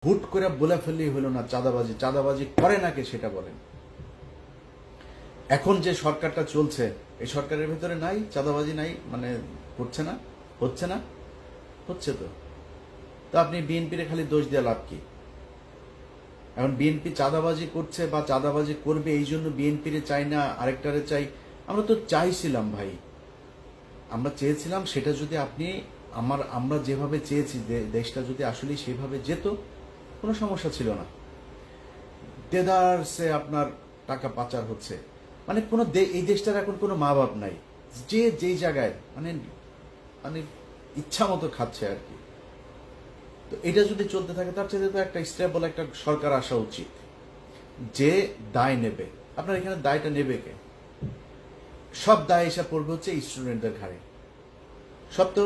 হুট করে বলে ফেললেই হলো না চাঁদাবাজি। চাঁদাবাজি করে নাকি সেটা বলেন। এখন যে সরকারটা চলছে এই সরকারের ভেতরে নাই চাঁদাবাজি, নাই মানে করছে না, হচ্ছে না, হচ্ছে তো। তো আপনি বিএনপির খালি দোষ দিয়ে লাভ কি? এখন বিএনপি চাঁদাবাজি করছে বা চাঁদাবাজি করবে এই জন্য বিএনপিরে চাই না আরেকটারে চাই। আমরা তো চাইছিলাম ভাই, আমরা চেয়েছিলাম সেটা যদি আপনি আমরা যেভাবে চেয়েছি দেশটা যদি আসলে সেভাবে যেত কোনো সমস্যা ছিল না। দেদারসে আপনার টাকা পাচার হচ্ছে, মানে কোনো এই দেশটার এখন কোনো মা বাপ নাই, যে যেই জায়গায় মানে মানে ইচ্ছা মতো খাচ্ছে আর কি। তো এটা যদি চলতে থাকে তার চেয়ে তো একটা স্টেবল একটা সরকার আসা উচিত যে দায় নেবে। আপনার এখানে দায়টা নেবে কে? সব দায় এসে পড়বে হচ্ছে স্টুডেন্টদের ঘাড়ে। সব তো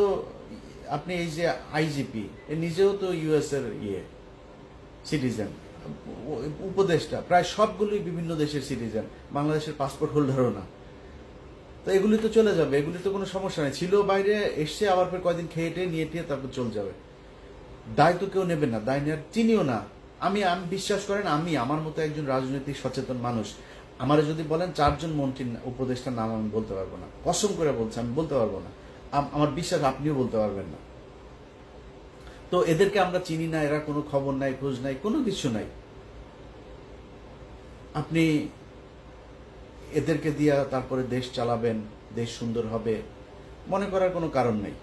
আপনি এই যে আইজিপি নিজেও তো ইউএস এর সিটিজেন, উপদেষ্টা প্রায় সবগুলোই বিভিন্ন দেশের সিটিজেন, বাংলাদেশের পাসপোর্ট হোল্ডারও না। তো এগুলি তো চলে যাবে, এগুলি তো কোনো সমস্যা নেই। ছিল বাইরে এসছে আবার ফের কয়দিন খেয়ে টেয়ে নিয়ে টিয়ে তারপর চলে যাবে। দায় তো কেউ নেবে না, দায় নেওয়ার চিনিও না। আমি বিশ্বাস করেন, আমি আমার মতো একজন রাজনৈতিক সচেতন মানুষ, আমারে যদি বলেন 4 জন মন্ত্রী উপদেষ্টার নাম আমি বলতে পারবো না, কসম করে বলছি আমি বলতে পারবো না। আমার বিশ্বাস আপনিও বলতে পারবেন না। তো এদেরকে আমরা চিনি না, এরা কোনো খবর নাই, খোঁজ নাই, কোনো কিছু নাই। আপনি এদেরকে দিয়া তারপরে দেশ চালাবেন, দেশ সুন্দর হবে মনে করার কোনো কারণ নেই।